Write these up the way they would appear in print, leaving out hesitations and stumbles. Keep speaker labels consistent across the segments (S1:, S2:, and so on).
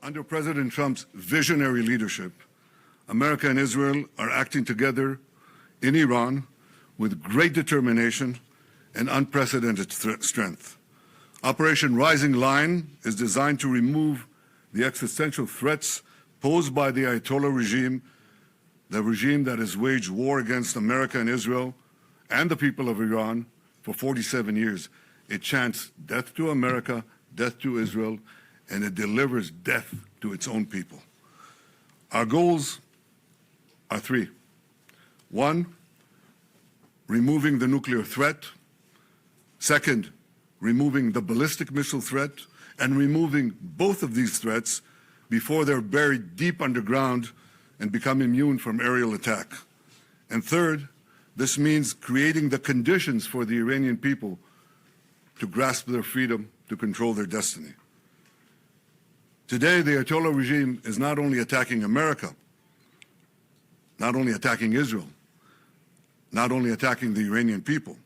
S1: Under President Trump's visionary leadership, America and Israel are acting together in Iran with great determination and unprecedented strength. Operation Rising Lion is designed to remove the existential threats posed by the Ayatollah regime, the regime that has waged war against America and Israel and the people of Iran for 47 years. It chants death to America, death to Israel, and it delivers death to its own people. Our goals are three. One, removing the nuclear threat. Second, removing the ballistic missile threat, and removing both of these threats before they're buried deep underground and become immune from aerial attack. And third, this means creating the conditions for the Iranian people to grasp their freedom, to control their destiny. Today, the Ayatollah regime is not only attacking America, not only attacking Israel, not only attacking the Iranian people,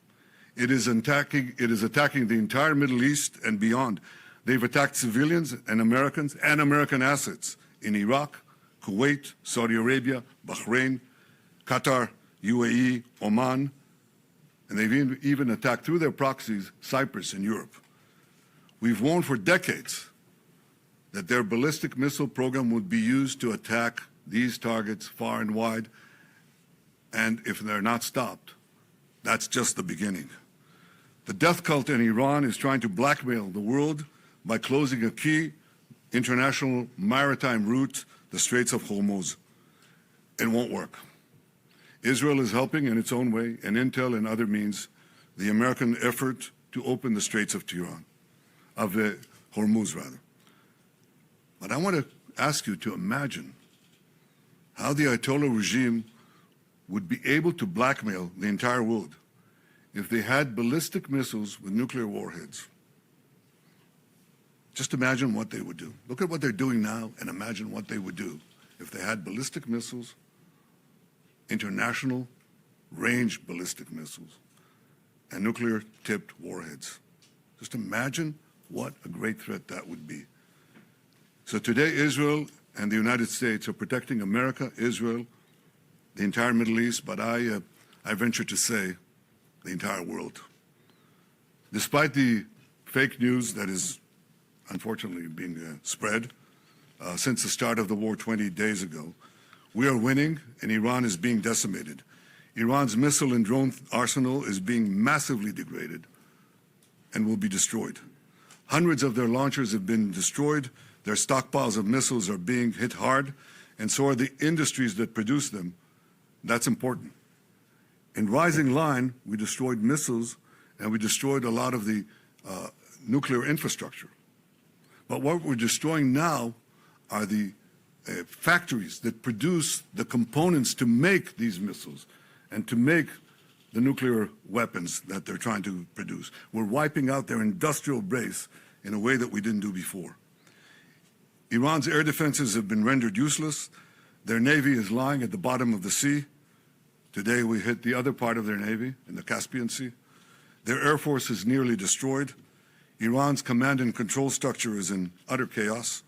S1: it is attacking the entire Middle East and beyond. They've attacked civilians and American assets in Iraq, Kuwait, Saudi Arabia, Bahrain, Qatar, UAE, Oman, and they've even attacked through their proxies Cyprus and Europe. We've warned for decades that their ballistic missile program would be used to attack these targets far and wide, and if they're not stopped, that's just the beginning. The death cult in Iran is trying to blackmail the world by closing a key international maritime route, the Straits of Hormuz. It won't work. Israel is helping in its own way, and intel and other means, the American effort to open the Straits of Hormuz, rather. But I want to ask you to imagine how the Ayatollah regime would be able to blackmail the entire world if they had ballistic missiles with nuclear warheads. Just imagine what they would do. Look at what they're doing now and imagine what they would do if they had ballistic missiles, international range ballistic missiles, and nuclear-tipped warheads. Just imagine what a great threat that would be. So today, Israel and the United States are protecting America, Israel, the entire Middle East, but I venture to say the entire world. Despite the fake news that is unfortunately being spread since the start of the war 20 days ago, we are winning and Iran is being decimated. Iran's missile and drone arsenal is being massively degraded and will be destroyed. Hundreds of their launchers have been destroyed, their stockpiles of missiles are being hit hard, and so are the industries that produce them. That's important. In Rising Lion, we destroyed missiles and we destroyed a lot of the nuclear infrastructure. But what we're destroying now are the factories that produce the components to make these missiles and to make the nuclear weapons that they're trying to produce. We're wiping out their industrial base in a way that we didn't do before. Iran's air defenses have been rendered useless. Their navy is lying at the bottom of the sea. Today we hit the other part of their navy in the Caspian Sea. Their air force is nearly destroyed. Iran's command and control structure is in utter chaos.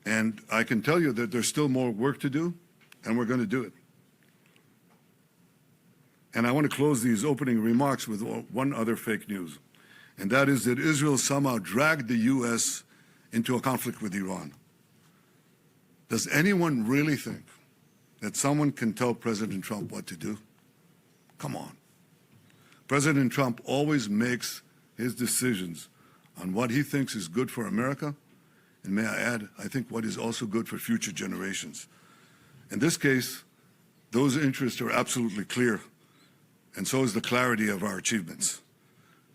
S1: And I can tell you that there's still more work to do, and we're going to do it. And I want to close these opening remarks with one other fake news, and that is that Israel somehow dragged the U.S. into a conflict with Iran. Does anyone really think that someone can tell President Trump what to do? Come on. President Trump always makes his decisions on what he thinks is good for America, and may I add, I think what is also good for future generations. In this case, those interests are absolutely clear, and so is the clarity of our achievements.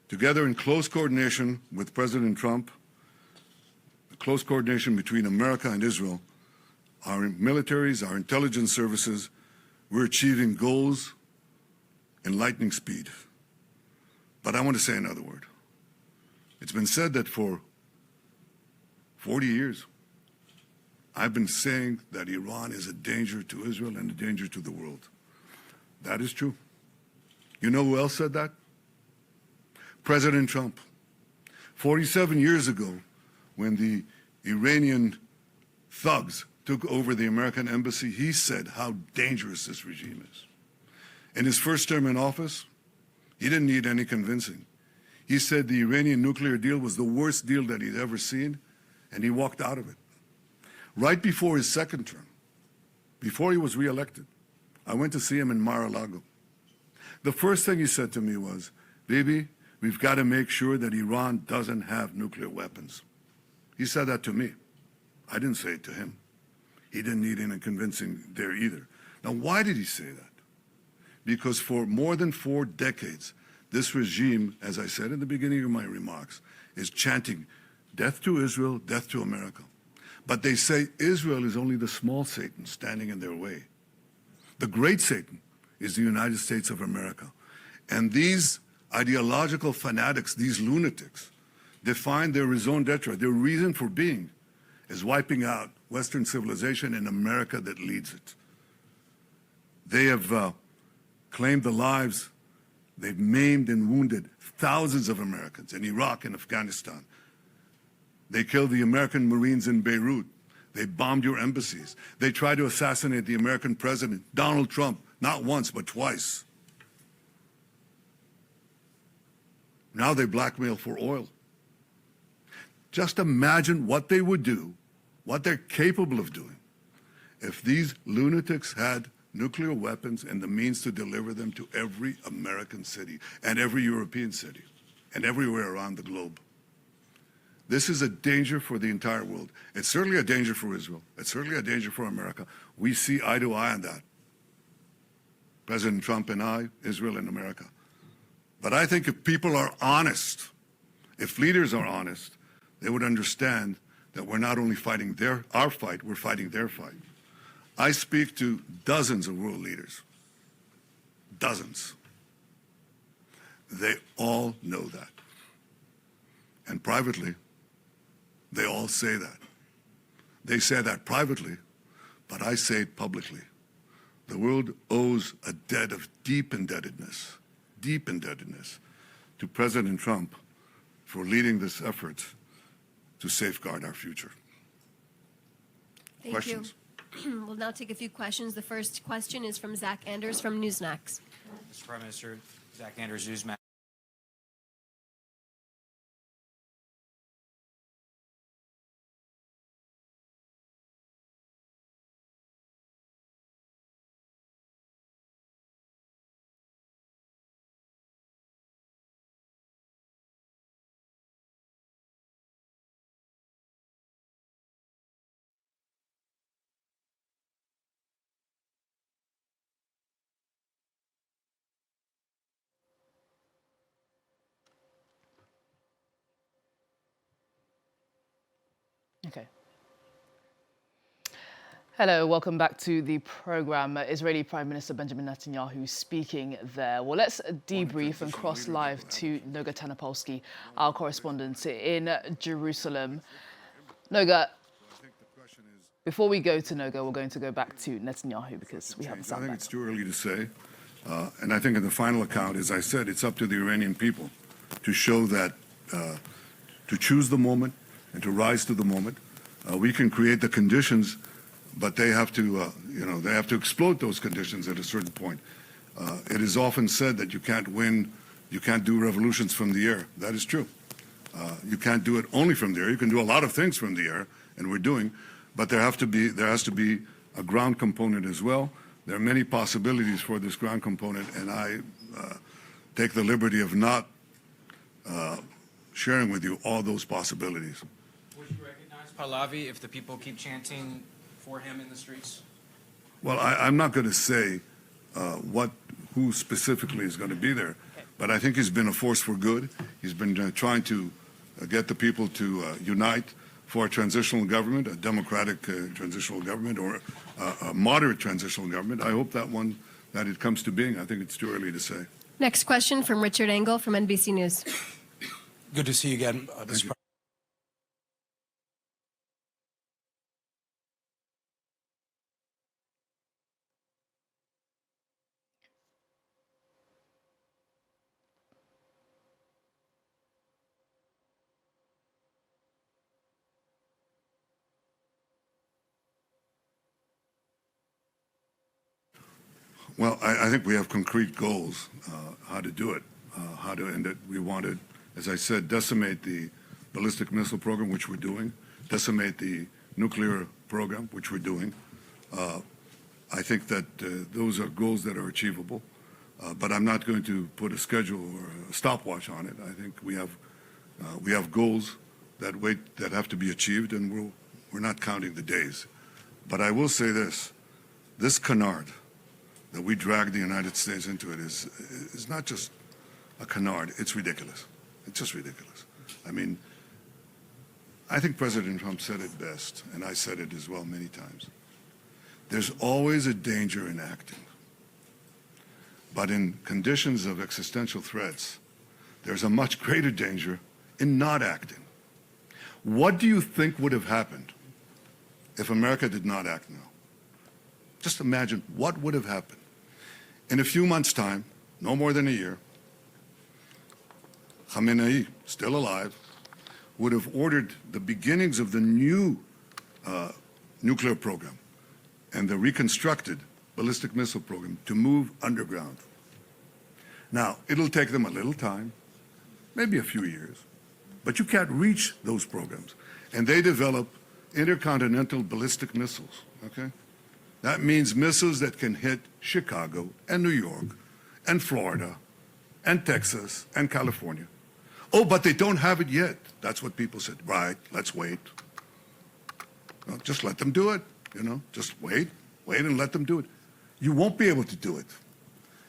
S1: Together in close coordination with President Trump, close coordination between America and Israel, our militaries, our intelligence services, we're achieving goals in lightning speed. But I want to say another word. It's been said that for 40 years, I've been saying that Iran is a danger to Israel and a danger to the world. That is true. You know who else said that? President Trump. 47 years ago, when the Iranian thugs took over the American embassy, he said how dangerous this regime is. In his first term in office, he didn't need any convincing. He said the Iranian nuclear deal was the worst deal that he'd ever seen, and he walked out of it. Right before his second term, before he was reelected, I went to see him in Mar-a-Lago. The first thing he said to me was, "Bibi, we've got to make sure that Iran doesn't have nuclear weapons." He said that to me. I didn't say it to him. He didn't need any convincing there either. Now, why did he say that? Because for more than 4 decades, this regime, as I said in the beginning of my remarks, is chanting death to Israel, death to America. But they say Israel is only the small Satan standing in their way. The great Satan is the United States of America. And these ideological fanatics, these lunatics, define their raison d'etre, their reason for being, as wiping out Western civilization and America that leads it. They have claimed the lives, they've maimed and wounded thousands of Americans in Iraq and Afghanistan. They killed the American Marines in Beirut. They bombed your embassies. They tried to assassinate the American president, Donald Trump, not once, but twice. Now they blackmail for oil. Just imagine what they would do, what they're capable of doing, if these lunatics had nuclear weapons and the means to deliver them to every American city and every European city and everywhere around the globe. This is a danger for the entire world. It's certainly a danger for Israel. It's certainly a danger for America. We see eye to eye on that. President Trump and I, Israel and America. But I think if people are honest, if leaders are honest, they would understand that we're not only fighting our fight, we're fighting their fight. I speak to dozens of world leaders. Dozens. They all know that. And privately, they all say that. They say that privately, but I say it publicly. The world owes a debt of deep indebtedness to President Trump for leading this effort to safeguard our future.
S2: Thank
S1: Questions?
S2: you. We'll now take a few questions. The first question is from Zach Anders from Newsmax.
S3: Mr. Prime Minister, Zach Anders, Newsmax.
S4: Okay. Hello, welcome back to the program. Israeli Prime Minister Benjamin Netanyahu speaking there. Well, let's debrief and cross live to Noga Tanopolsky, our correspondent in Jerusalem. Noga, before we go to Noga, we're going to go back to Netanyahu because we have the sound.
S1: I think it's too early to say. And I think in the final account, as I said, it's up to the Iranian people to show that, to choose the moment and to rise to the moment. We can create the conditions, but they have to, they have to exploit those conditions at a certain point. It is often said that you can't do revolutions from the air. That is true. You can't do it only from the air. You can do a lot of things from the air, and we're doing, but there has to be a ground component as well. There are many possibilities for this ground component, and I take the liberty of not sharing with you all those possibilities.
S3: Would you recognize Pahlavi if the people keep chanting for him in the streets?
S1: Well, I'm not going to say who specifically is going to be there, but I think he's been a force for good. He's been trying to get the people to unite for a transitional government, a democratic transitional government, or a moderate transitional government. I hope that it comes to being. I think it's too early to say.
S2: Next question from Richard Engel from NBC News.
S5: Good to see you again, Mr.
S1: Well, I think we have concrete goals, how to do it, how to end it. We want to, as I said, decimate the ballistic missile program, which we're doing, decimate the nuclear program, which we're doing. I think that those are goals that are achievable, but I'm not going to put a schedule or a stopwatch on it. I think we have goals that have to be achieved, and we're not counting the days. But I will say this canard that we dragged the United States into it is not just a canard, it's ridiculous. It's just ridiculous. I mean, I think President Trump said it best, and I said it as well many times. There's always a danger in acting. But in conditions of existential threats, there's a much greater danger in not acting. What do you think would have happened if America did not act now? Just imagine what would have happened. In a few months' time, no more than a year, Khamenei, still alive, would have ordered the beginnings of the new nuclear program and the reconstructed ballistic missile program to move underground. Now, it'll take them a little time, maybe a few years, but you can't reach those programs. And they develop intercontinental ballistic missiles, okay? That means missiles that can hit Chicago and New York and Florida and Texas and California. Oh, but they don't have it yet. That's what people said. Right, let's wait. Well, just let them do it, you know. Just wait and let them do it. You won't be able to do it.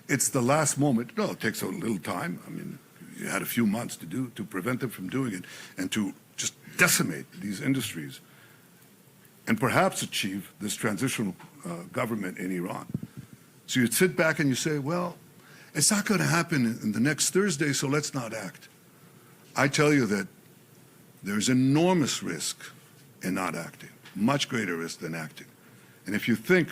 S1: It's the last moment. No, it takes a little time. I mean, you had a few months to prevent them from doing it and to just decimate these industries and perhaps achieve this transitional government in Iran. So you'd sit back and you say, well, it's not going to happen in the next Thursday, so let's not act. I tell you that there's enormous risk in not acting, much greater risk than acting. And if you think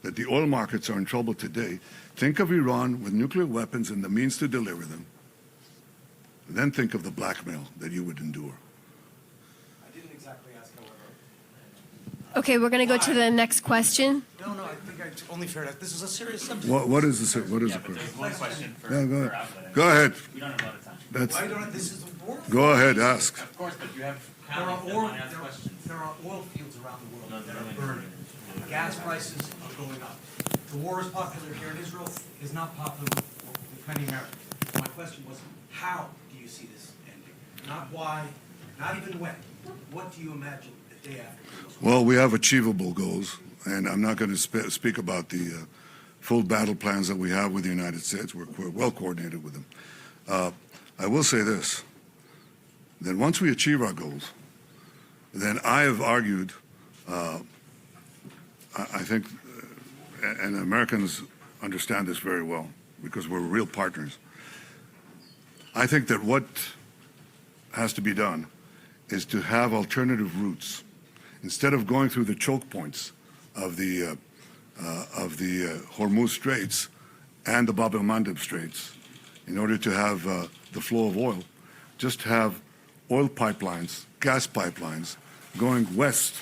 S1: that the oil markets are in trouble today, think of Iran with nuclear weapons and the means to deliver them. Then think of the blackmail that you would endure.
S5: I didn't exactly ask, however.
S2: Okay, we're going to go to the next question.
S5: No, I think I only fair enough. This is a serious subject.
S1: What is the question?
S6: There's one question for,
S1: Yeah, go ahead.
S6: for outlet.
S1: Go ahead.
S6: We don't have a lot of time.
S1: That's,
S5: Why don't this is a war?
S1: go ahead, ask.
S6: Of course, but you have
S5: There are,
S6: panelists that want to ask questions.
S5: there are oil fields around the world
S6: No,
S5: that
S6: they're
S5: are burning. Gas prices are going up. The war is popular here in Israel, is not popular with many Americans. My question was, how do you see this ending? Not why, not even when. What do you imagine the day after?
S1: Well, we have achievable goals, and I'm not going to speak about the full battle plans that we have with the United States. We're well coordinated with them. I will say this, that once we achieve our goals, then I have argued, I think, and Americans understand this very well, because we're real partners. I think that what has to be done is to have alternative routes. Instead of going through the choke points of the Hormuz Straits and the Bab el-Mandeb Straits, in order to have the flow of oil, just have oil pipelines, gas pipelines, going west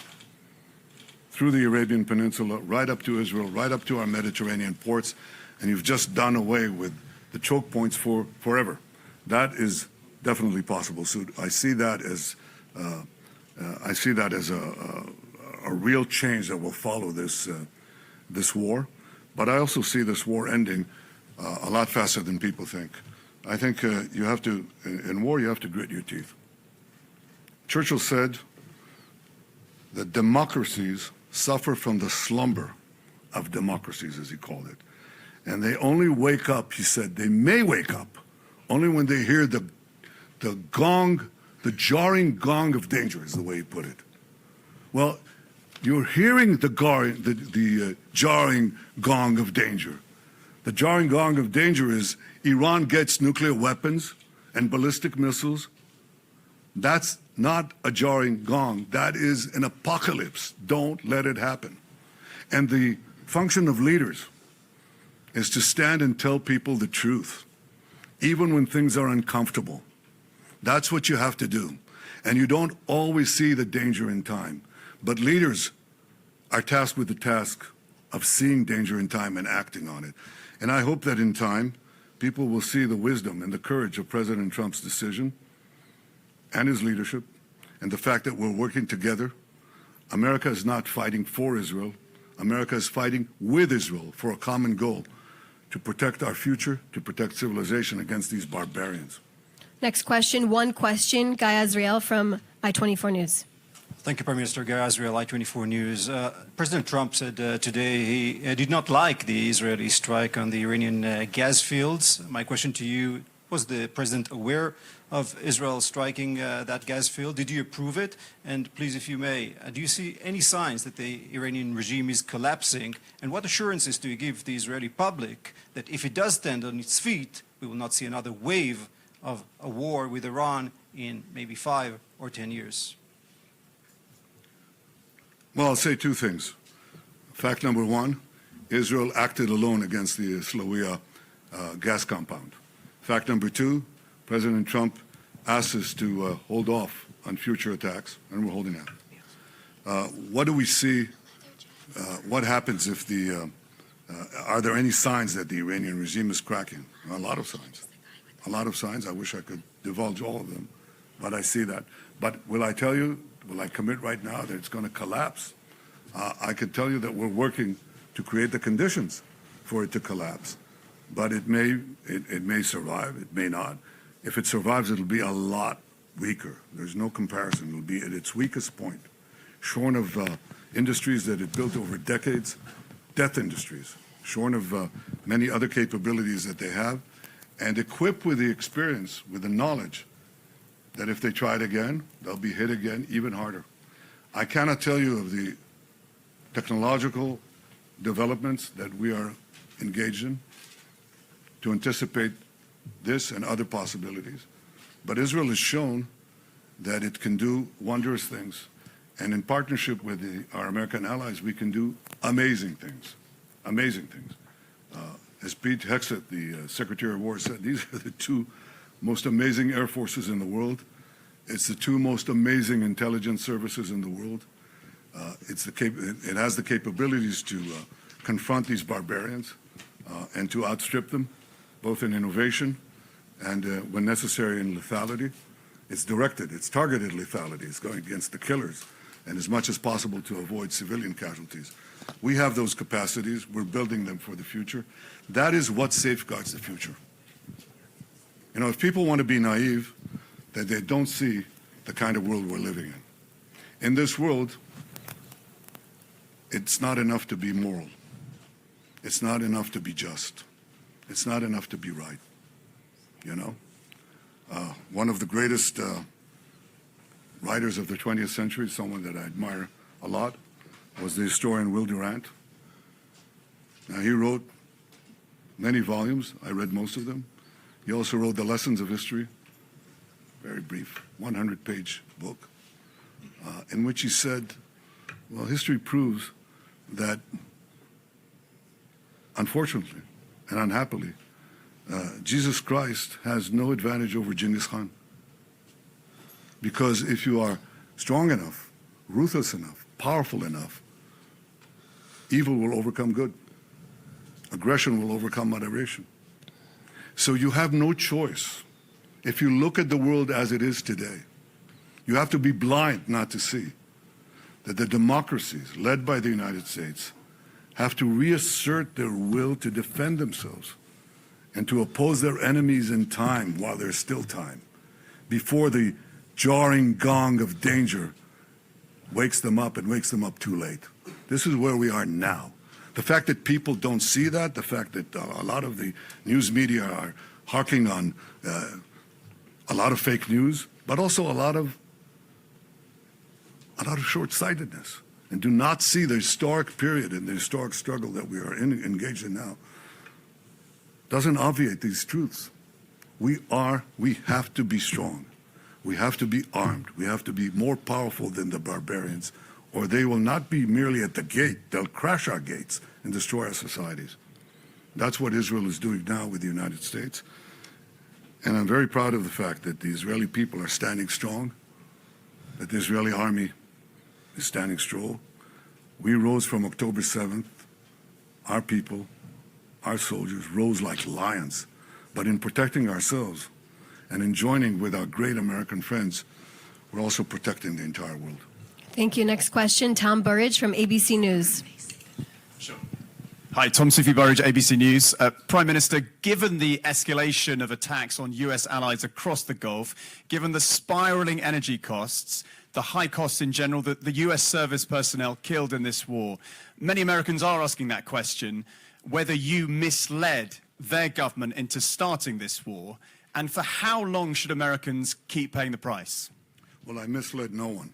S1: through the Arabian Peninsula, right up to Israel, right up to our Mediterranean ports, and you've just done away with the choke points for forever. That is definitely possible. So I see that as a real change that will follow this this war. But I also see this war ending a lot faster than people think. I think you have to, in war, you have to grit your teeth. Churchill said that democracies suffer from the slumber of democracies, as he called it. And they only wake up, he said, they may wake up only when they hear the gong, the jarring gong of danger, is the way he put it. Well, you're hearing the jarring gong of danger. The jarring gong of danger is Iran gets nuclear weapons and ballistic missiles. That's not a jarring gong. That is an apocalypse. Don't let it happen. And the function of leaders is to stand and tell people the truth, even when things are uncomfortable. That's what you have to do. And you don't always see the danger in time. But leaders are tasked with the task of seeing danger in time and acting on it. And I hope that in time, people will see the wisdom and the courage of President Trump's decision and his leadership, and the fact that we're working together. America is not fighting for Israel. America is fighting with Israel for a common goal, to protect our future, to protect civilization against these barbarians.
S2: Next question, one question, Guy Azriel from I-24 News.
S7: Thank you, Prime Minister. Guy Azriel, I-24 News. President Trump said today he did not like the Israeli strike on the Iranian gas fields. My question to you, was the President aware of Israel striking that gas field? Did you approve it? And please, if you may, do you see any signs that the Iranian regime is collapsing? And what assurances do you give the Israeli public that if it does stand on its feet, we will not see another wave of a war with Iran in maybe 5 or 10 years?
S1: Well, I'll say two things. Fact number one, Israel acted alone against the Slawiya gas compound. Fact number two, President Trump asked us to hold off on future attacks, and we're holding out. What do we see? What happens if are there any signs that the Iranian regime is cracking? A lot of signs. A lot of signs. I wish I could divulge all of them, but I see that. But will I tell you, will I commit right now that it's going to collapse? I could tell you that we're working to create the conditions for it to collapse. But it may survive, it may not. If it survives, it'll be a lot weaker. There's no comparison. It'll be at its weakest point, shorn of industries that it built over decades, death industries, shorn of many other capabilities that they have, and equipped with the experience, with the knowledge that if they try it again, they'll be hit again even harder. I cannot tell you of the technological developments that we are engaged in to anticipate this and other possibilities. But Israel has shown that it can do wondrous things. And in partnership with our American allies, we can do amazing things. Amazing things. As Pete Hegseth, the Secretary of War, said, these are the two most amazing air forces in the world. It's the two most amazing intelligence services in the world. It has the capabilities to confront these barbarians and to outstrip them, both in innovation and, when necessary, in lethality. It's directed, it's targeted lethality. It's going against the killers, and as much as possible to avoid civilian casualties. We have those capacities. We're building them for the future. That is what safeguards the future. You know, if people want to be naive, that they don't see the kind of world we're living in. In this world, it's not enough to be moral. It's not enough to be just. It's not enough to be right, you know? One of the greatest writers of the 20th century, someone that I admire a lot, was the historian Will Durant. Now, he wrote many volumes. I read most of them. He also wrote The Lessons of History, very brief, 100-page book, in which he said, well, history proves that, unfortunately and unhappily, Jesus Christ has no advantage over Genghis Khan. Because if you are strong enough, ruthless enough, powerful enough, evil will overcome good. Aggression will overcome moderation. So you have no choice. If you look at the world as it is today, you have to be blind not to see that the democracies led by the United States have to reassert their will to defend themselves and to oppose their enemies in time while there's still time, before the jarring gong of danger wakes them up and wakes them up too late. This is where we are now. The fact that people don't see that, the fact that a lot of the news media are harking on a lot of fake news, but also a lot of short-sightedness, and do not see the historic period and the historic struggle that we are engaged in now, doesn't obviate these truths. We have to be strong. We have to be armed. We have to be more powerful than the barbarians, or they will not be merely at the gate. They'll crash our gates and destroy our societies. That's what Israel is doing now with the United States. And I'm very proud of the fact that the Israeli people are standing strong, that the Israeli army is standing strong. We rose from October 7th our people, our soldiers rose like lions. But in protecting ourselves and in joining with our great American friends, we're also protecting the entire world.
S2: Thank you. Next question, Tom Burridge from ABC News.
S8: Sure. Hi, Tom Sufi Burridge, ABC News. Prime Minister, given the escalation of attacks on US allies across the Gulf, given the spiraling energy costs, the high costs in general, the US service personnel killed in this war, many Americans are asking that question, whether you misled their government into starting this war, and for how long should Americans keep paying the price?
S1: Well, I misled no one,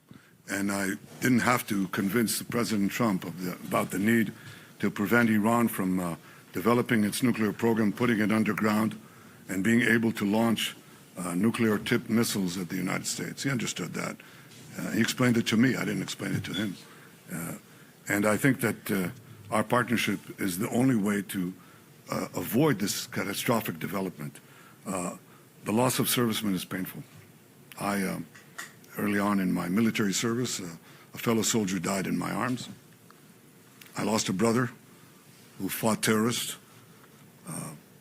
S1: and I didn't have to convince President Trump about the need to prevent Iran from developing its nuclear program, putting it underground, and being able to launch nuclear-tipped missiles at the United States. He understood that. He explained it to me. I didn't explain it to him. And I think that our partnership is the only way to avoid this catastrophic development. The loss of servicemen is painful. Early on in my military service, a fellow soldier died in my arms. I lost a brother who fought terrorists,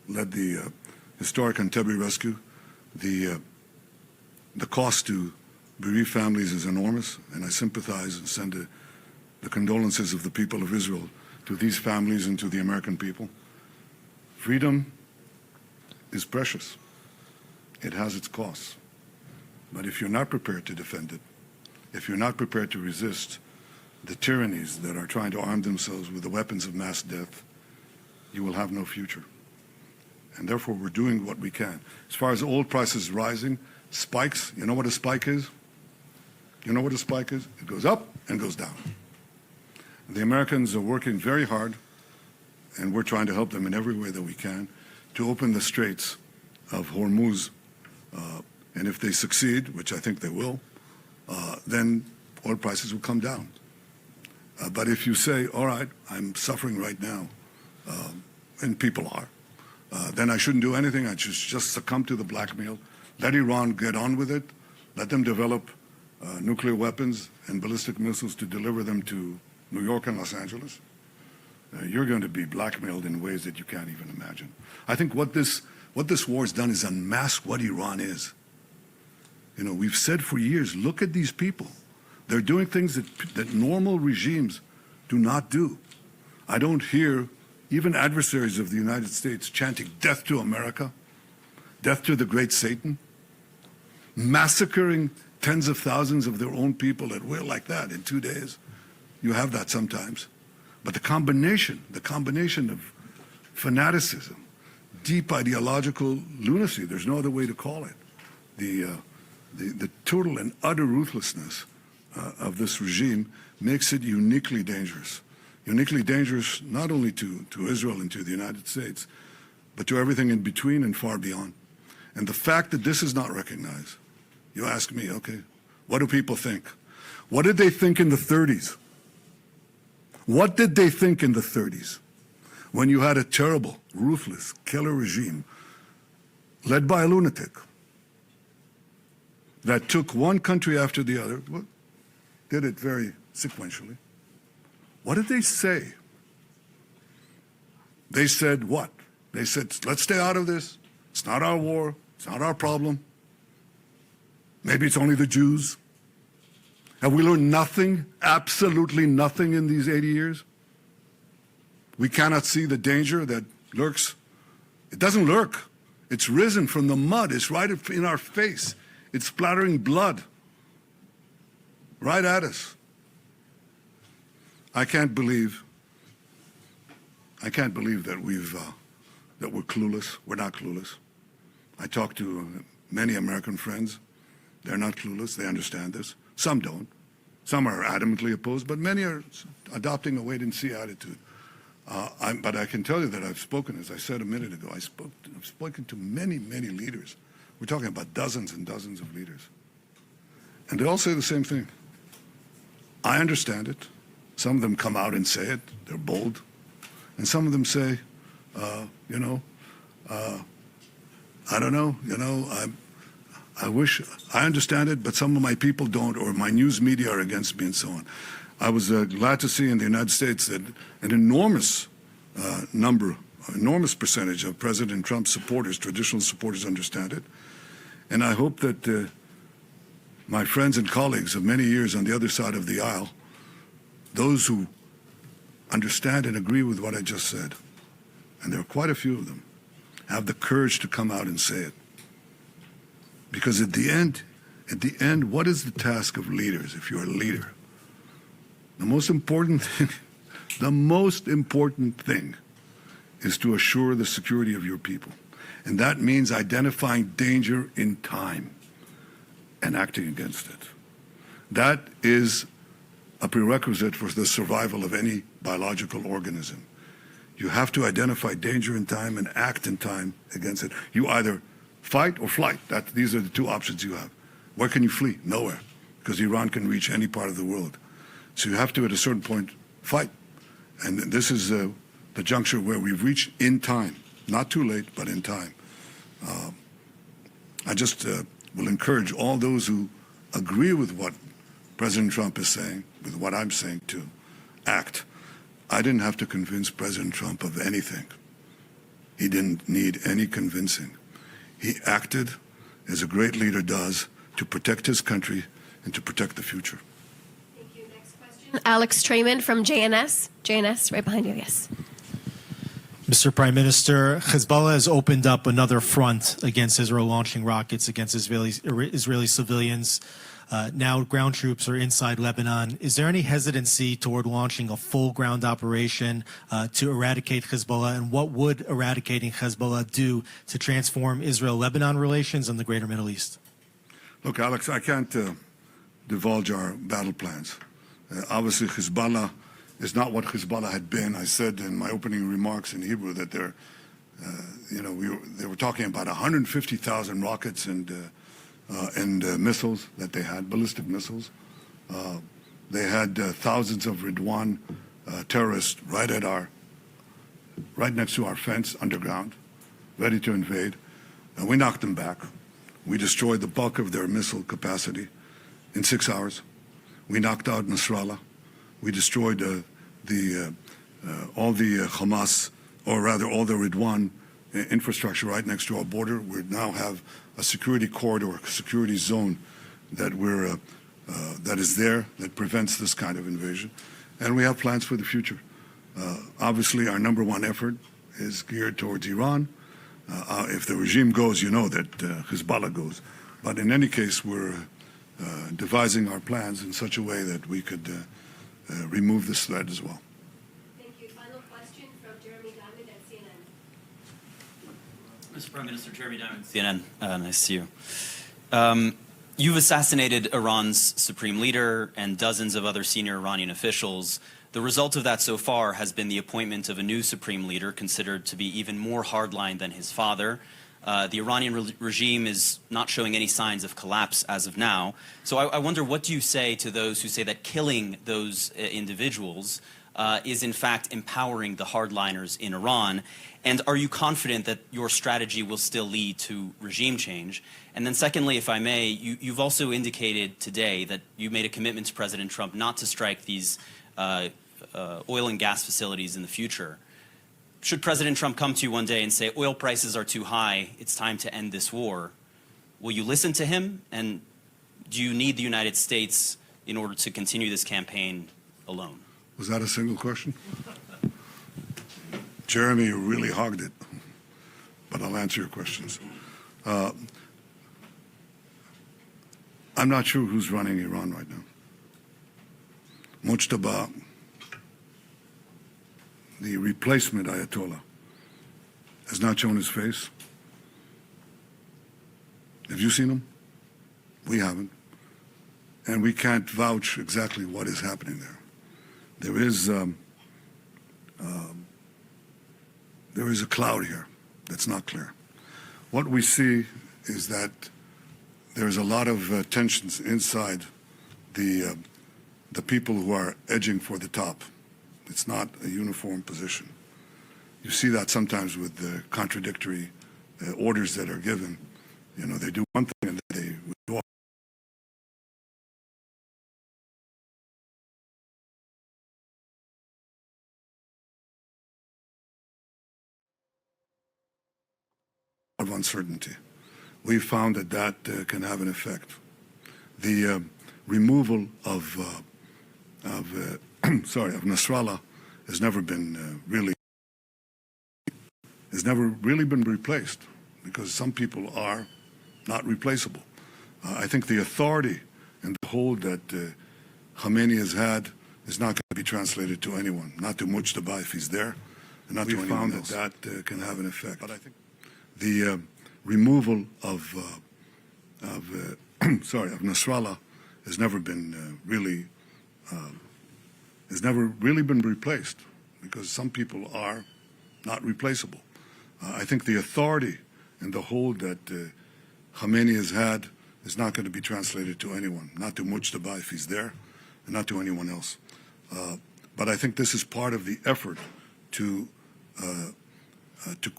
S1: led the historic Entebbe rescue. The cost to bereaved families is enormous, and I sympathize and send the condolences of the people of Israel to these families and to the American people. Freedom is precious. It has its costs. But if you're not prepared to defend it, if you're not prepared to resist the tyrannies that are trying to arm themselves with the weapons of mass death, you will have no future. And therefore, we're doing what we can. As far as oil prices rising, spikes, you know what a spike is? You know what a spike is? It goes up and goes down. The Americans are working very hard, and we're trying to help them in every way that we can, to open the straits of Hormuz. And if they succeed, which I think they will, then oil prices will come down. But if you say, all right, I'm suffering right now, and people are, then I shouldn't do anything. I should just succumb to the blackmail, let Iran get on with it, let them develop nuclear weapons and ballistic missiles to deliver them to New York and Los Angeles. You're going to be blackmailed in ways that you can't even imagine. I think what this war has done is unmask what Iran is. You know, we've said for years, look at these people. They're doing things that normal regimes do not do. I don't hear even adversaries of the United States chanting death to America, death to the great Satan, massacring tens of thousands of their own people at will like that in 2 days. You have that sometimes. But the combination of fanaticism, deep ideological lunacy, there's no other way to call it, the total and utter ruthlessness of this regime makes it uniquely dangerous. Uniquely dangerous not only to Israel and to the United States, but to everything in between and far beyond. And the fact that this is not recognized, you ask me, okay, what do people think? What did they think in the 30s? What did they think in the 30s when you had a terrible, ruthless, killer regime led by a lunatic that took one country after the other, did it very sequentially? What did they say? They said what? They said, let's stay out of this. It's not our war. It's not our problem. Maybe it's only the Jews. Have we learned nothing, absolutely nothing in these 80 years? We cannot see the danger that lurks. It doesn't lurk. It's risen from the mud. It's right in our face. It's splattering blood right at us. I can't believe that we're clueless. We're not clueless. I talk to many American friends. They're not clueless. They understand this. Some don't. Some are adamantly opposed, but many are adopting a wait-and-see attitude. But I can tell you that I've spoken, as I said a minute ago, I've spoken to many, many leaders. We're talking about dozens and dozens of leaders. And they all say the same thing. I understand it. Some of them come out and say it. They're bold. And some of them say, I don't know, I wish, I understand it, but some of my people don't, or my news media are against me and so on. I was glad to see in the United States that an enormous number, enormous percentage of President Trump's supporters, traditional supporters, understand it. And I hope that my friends and colleagues of many years on the other side of the aisle, those who understand and agree with what I just said, and there are quite a few of them, have the courage to come out and say it. Because at the end, what is the task of leaders if you're a leader? The most important thing is to assure the security of your people. And that means identifying danger in time and acting against it. That is a prerequisite for the survival of any biological organism. You have to identify danger in time and act in time against it. You either fight or flight. These are the two options you have. Where can you flee? Nowhere, because Iran can reach any part of the world. So you have to, at a certain point, fight. And this is the juncture where we've reached in time. Not too late, but in time. I just will encourage all those who agree with what President Trump is saying, with what I'm saying, to act. I didn't have to convince President Trump of anything. He didn't need any convincing. He acted as a great leader does to protect his country and to protect the future.
S2: Thank you. Next question. Alex Trayman from JNS. JNS, right behind you, yes.
S9: Mr. Prime Minister, Hezbollah has opened up another front against Israel, launching rockets against Israeli civilians. Now ground troops are inside Lebanon. Is there any hesitancy toward launching a full ground operation to eradicate Hezbollah? And what would eradicating Hezbollah do to transform Israel-Lebanon relations and the greater Middle East?
S1: Look, Alex, I can't divulge our battle plans. Obviously, Hezbollah is not what Hezbollah had been. I said in my opening remarks in Hebrew that they were talking about 150,000 rockets and missiles that they had, ballistic missiles. They had thousands of Ridwan terrorists right next to our fence underground, ready to invade. And we knocked them back. We destroyed the bulk of their missile capacity in 6 hours. We knocked out Nasrallah. We destroyed all the Hamas, or rather all the Ridwan infrastructure right next to our border. We now have a security corridor, a security zone that is there that prevents this kind of invasion. And we have plans for the future. Obviously, our number one effort is geared towards Iran. If the regime goes, you know that Hezbollah goes. But in any case, we're devising our plans in such a way that we could remove this threat as well.
S2: Thank you. Final question from Jeremy Diamond at CNN.
S10: Mr. Prime Minister, Jeremy Diamond, CNN. Nice to see you. You've assassinated Iran's supreme leader and dozens of other senior Iranian officials. The result of that so far has been the appointment of a new supreme leader considered to be even more hardline than his father. The Iranian regime is not showing any signs of collapse as of now. So I wonder, what do you say to those who say that killing those individuals is in fact empowering the hardliners in Iran? And are you confident that your strategy will still lead to regime change? And then secondly, if I may, you've also indicated today that you made a commitment to President Trump not to strike these oil and gas facilities in the future. Should President Trump come to you one day and say, oil prices are too high, it's time to end this war, will you listen to him? And do you need the United States in order to continue this campaign alone?
S1: Was that a single question? Jeremy really hogged it, but I'll answer your questions. I'm not sure who's running Iran right now. Mujtaba, the replacement Ayatollah, has not shown his face. Have you seen him? We haven't. And we can't vouch exactly what is happening there. There is a cloud here that's not clear. What we see is that there's a lot of tensions inside the people who are edging for the top. It's not a uniform position. You see that sometimes with the contradictory orders that are given. You know, they do one thing and then they withdraw. uncertainty. We found that can have an effect. The removal of Nasrallah has never been been replaced, because some people are not replaceable. I think the authority and the hold that Khamenei has had is not going to be translated to anyone, not to Mujtaba if he's there, and not to anyone else. We found that can have an effect. But I think the removal of Nasrallah has never been been replaced, because some people are not replaceable. I think the authority and the hold that Khamenei has had is not going to be translated to anyone, not to Mujtaba if he's there, and not to anyone else. But I think this is part of the effort to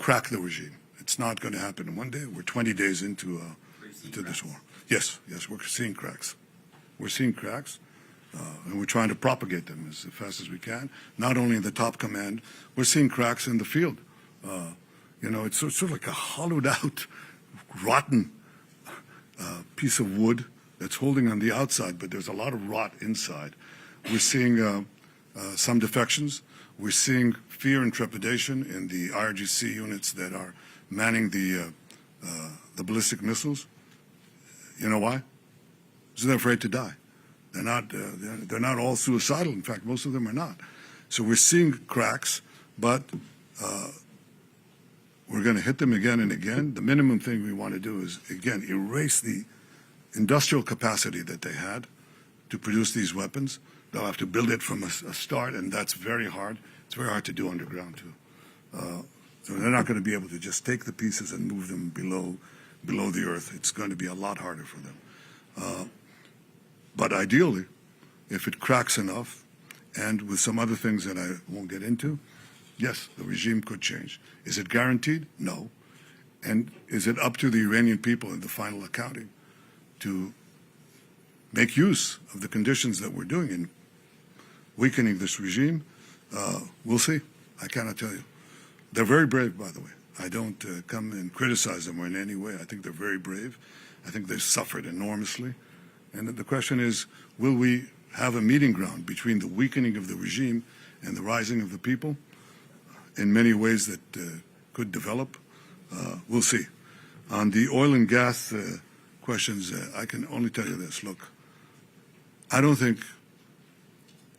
S1: crack the regime. It's not going to happen in one day. We're 20 days into this war. Yes, we're seeing cracks. We're seeing cracks, and we're trying to propagate them as fast as we can. Not only in the top command, we're seeing cracks in the field. It's sort of like a hollowed out, rotten piece of wood that's holding on the outside, but there's a lot of rot inside. We're seeing some defections. We're seeing fear and trepidation in the IRGC units that are manning the ballistic missiles. You know why? Because they're afraid to die. They're not all suicidal. In fact, most of them are not. So we're seeing cracks, but we're going to hit them again and again. The minimum thing we want to do is, again, erase the industrial capacity that they had to produce these weapons. They'll have to build it from a start, and that's very hard. It's very hard to do underground, too. So they're not going to be able to just take the pieces and move them below the earth. It's going to be a lot harder for them. But ideally, if it cracks enough, and with some other things that I won't get into, yes, the regime could change. Is it guaranteed? No. And is it up to the Iranian people in the final accounting to make use of the conditions that we're doing in weakening this regime? We'll see. I cannot tell you. They're very brave, by the way. I don't come and criticize them in any way. I think they're very brave. I think they've suffered enormously. And the question is, will we have a meeting ground between the weakening of the regime and the rising of the people in many ways that could develop? We'll see. On the oil and gas questions, I can only tell you this. Look, I don't think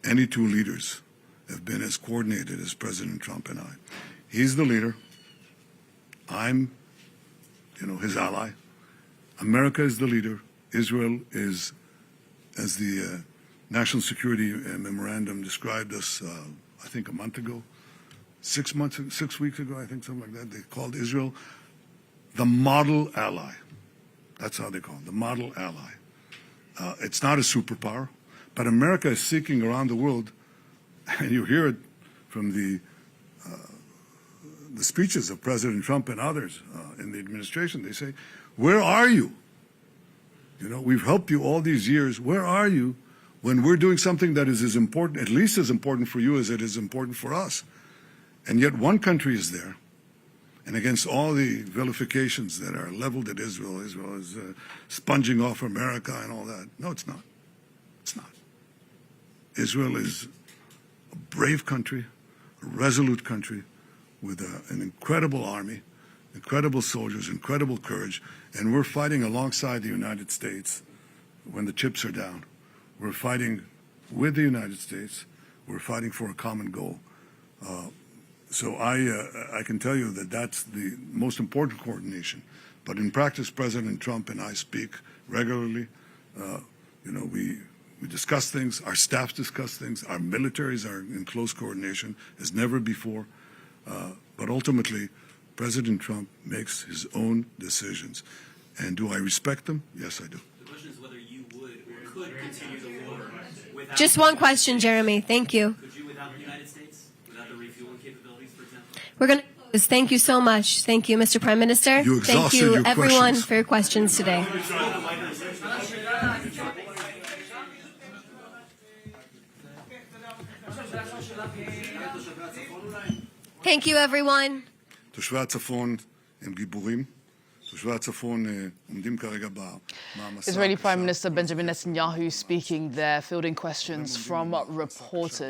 S1: any two leaders have been as coordinated as President Trump and I. He's the leader. I'm, his ally. America is the leader. Israel is, as the National Security Memorandum described us, I think a month ago, 6 weeks ago, I think, something like that. They called Israel the model ally. That's how they call it, the model ally. It's not a superpower, but America is seeking around the world, and you hear it from the speeches of President Trump and others in the administration. They say, where are you? We've helped you all these years. Where are you when we're doing something that is as important, at least as important for you as it is important for us? And yet one country is there, and against all the vilifications that are leveled at Israel, Israel is sponging off America and all that. No, it's not. It's not. Israel is a brave country, a resolute country with an incredible army, incredible soldiers, incredible courage, and we're fighting alongside the United States when the chips are down. We're fighting with the United States. We're fighting for a common goal. So I can tell you that that's the most important coordination. But in practice, President Trump and I speak regularly. We discuss things. Our staffs discuss things. Our militaries are in close coordination as never before. But ultimately, President Trump makes his own decisions. And do I respect them? Yes, I do.
S10: The question is whether you would or could continue the war without...
S2: Just one question, Jeremy. Thank you.
S10: Could you without the United States? Without the refueling capabilities, for example?
S2: We're going to close. Thank you so much. Thank you, Mr. Prime Minister.
S1: You
S2: Thank
S1: exhausted
S2: you,
S1: your
S2: everyone,
S1: questions.
S2: for your questions today. Thank you, everyone.
S1: תושבי הצפון הם גיבורים, תושבי הצפון עומדים כרגע במעמסה
S4: Israeli
S1: הקשה.
S4: Prime Minister Benjamin Netanyahu speaking there, fielding questions from reporters.